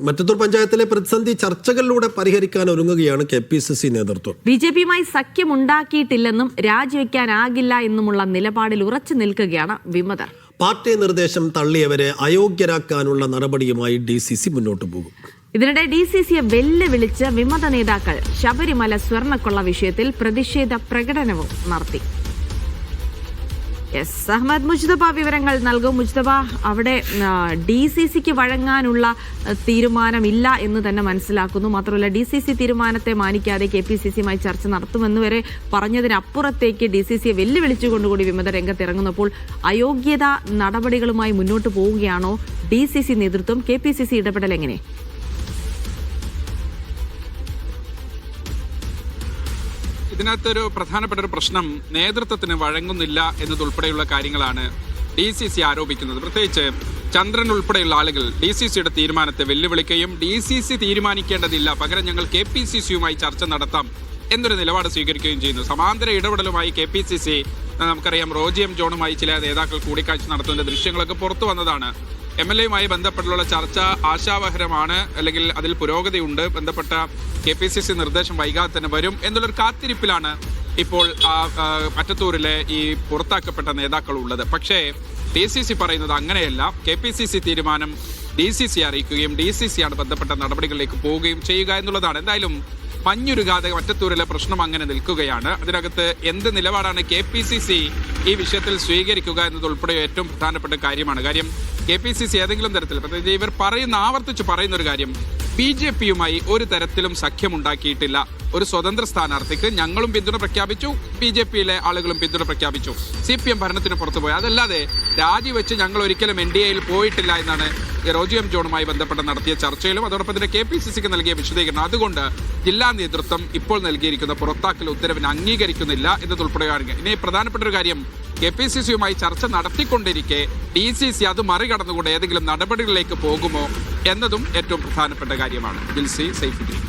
മറ്റത്തൂർ പഞ്ചായത്തിലെ പ്രതിസന്ധി ചർച്ചകളിലൂടെ പരിഹരിക്കാൻ ഒരുങ്ങുകയാണ് KPCC നേതൃത്വം. BJPയുമായി സഖ്യമുണ്ടാക്കിയിട്ടില്ലെന്നും രാജിവെക്കാനാകില്ല എന്നുമുള്ള നിലപാടിൽ ഉറച്ചു നിൽക്കുകയാണ് വിമതർ. പാർട്ടി നിർദ്ദേശം തള്ളിയവരെ അയോഗ്യരാക്കാനുള്ള നടപടിയുമായി DCC മുന്നോട്ടു പോകും. ഇതിനിടെ DCCയെ വെല്ലുവിളിച്ച് വിമത നേതാക്കൾ ശബരിമല സ്വർണ്ണക്കൊള്ള വിഷയത്തിൽ പ്രതിഷേധ പ്രകടനവും നടത്തി. അഹമ്മദ് മുജ്തബ വിവരങ്ങൾ നൽകും. മുജ്തബ, അവിടെ DCCക്ക് വഴങ്ങാനുള്ള തീരുമാനമില്ല എന്ന് തന്നെ മനസ്സിലാക്കുന്നു. മാത്രമല്ല DCC തീരുമാനത്തെ മാനിക്കാതെ KPCCയുമായി ചർച്ച നടത്തുമെന്ന് വരെ പറഞ്ഞതിനപ്പുറത്തേക്ക് DCCയെ വെല്ലുവിളിച്ചുകൊണ്ടുകൂടി വിമത രംഗത്തിറങ്ങുന്നപ്പോൾ അയോഗ്യത നടപടികളുമായി മുന്നോട്ട് പോവുകയാണോ DCC നേതൃത്വം? KPCC ഇടപെടൽ എങ്ങനെ? ഇതിനകത്തൊരു പ്രധാനപ്പെട്ട ഒരു പ്രശ്നം നേതൃത്വത്തിന് വഴങ്ങുന്നില്ല എന്നതുൾപ്പെടെയുള്ള കാര്യങ്ങളാണ് DCC ആരോപിക്കുന്നത്. പ്രത്യേകിച്ച് ചന്ദ്രൻ ഉൾപ്പെടെയുള്ള ആളുകൾ DCCയുടെ തീരുമാനത്തെ വെല്ലുവിളിക്കുകയും DCC തീരുമാനിക്കേണ്ടതില്ല, പകരം ഞങ്ങൾ KPCCയുമായി ചർച്ച നടത്താം എന്നൊരു നിലപാട് സ്വീകരിക്കുകയും ചെയ്യുന്നു. സമാന്തര ഇടപെടലുമായി KPCC, നമുക്കറിയാം, റോജി M. ജോണുമായി ചില നേതാക്കൾ കൂടിക്കാഴ്ച നടത്തുന്ന ദൃശ്യങ്ങളൊക്കെ പുറത്തു വന്നതാണ്. MLAയുമായി ബന്ധപ്പെട്ടുള്ള ചർച്ച ആശാവഹരമാണ്, അല്ലെങ്കിൽ അതിൽ പുരോഗതിയുണ്ട്. ബന്ധപ്പെട്ട KPCC നിർദ്ദേശം വൈകാതെ തന്നെ വരും എന്നുള്ളൊരു കാത്തിരിപ്പിലാണ് ഇപ്പോൾ മറ്റത്തൂരിലെ ഈ പുറത്താക്കപ്പെട്ട നേതാക്കൾ ഉള്ളത്. പക്ഷേ DCC പറയുന്നത് അങ്ങനെയല്ല. KPCC തീരുമാനം DCC അറിയിക്കുകയും DCCയാണ് ബന്ധപ്പെട്ട നടപടികളിലേക്ക് പോവുകയും ചെയ്യുക എന്നുള്ളതാണ്. എന്തായാലും മഞ്ഞുരുകാതെ മറ്റത്തൂരിലെ പ്രശ്നം അങ്ങനെ നിൽക്കുകയാണ്. അതിനകത്ത് എന്ത് നിലപാടാണ് KPCC ഈ വിഷയത്തിൽ സ്വീകരിക്കുക എന്നതുൾപ്പെടെ ഏറ്റവും പ്രധാനപ്പെട്ട കാര്യമാണ്. കാര്യം KPCC ഏതെങ്കിലും തരത്തിൽ, പ്രത്യേകിച്ച് ഇവർ ആവർത്തിച്ച് പറയുന്ന ഒരു കാര്യം, BJPയുമായി ഒരു തരത്തിലും സഖ്യമുണ്ടാക്കിയിട്ടില്ല. ഒരു സ്വതന്ത്ര സ്ഥാനാർത്ഥിക്ക് ഞങ്ങളും പിന്തുണ പ്രഖ്യാപിച്ചു, BJPയിലെ ആളുകളും പിന്തുണ പ്രഖ്യാപിച്ചു, CPM ഭരണത്തിന് പുറത്തുപോയി. അതല്ലാതെ രാജിവെച്ച് ഞങ്ങൾ ഒരിക്കലും NDAയിൽ പോയിട്ടില്ല എന്നാണ് റോജി M. ജോണുമായി ബന്ധപ്പെട്ട് നടത്തിയ ചർച്ചയിലും അതോടൊപ്പം തന്നെ KPCCക്ക് നൽകിയ വിശദീകരണം. അതുകൊണ്ട് ജില്ലാ നേതൃത്വം ഇപ്പോൾ നൽകിയിരിക്കുന്ന പുറത്താക്കൽ ഉത്തരവിന് അംഗീകരിക്കുന്നില്ല എന്നതുൾപ്പെടെയാണ്. ഇനി പ്രധാനപ്പെട്ട ഒരു കാര്യം, KPCCയുമായി ചർച്ച നടത്തിക്കൊണ്ടിരിക്കെ DCC അത് മറികടന്നുകൊണ്ട് ഏതെങ്കിലും നടപടികളിലേക്ക് പോകുമോ എന്നതും ഏറ്റവും പ്രധാനപ്പെട്ട കാര്യമാണ്. ജിൽസി, സൈഫുദ്ദീൻ.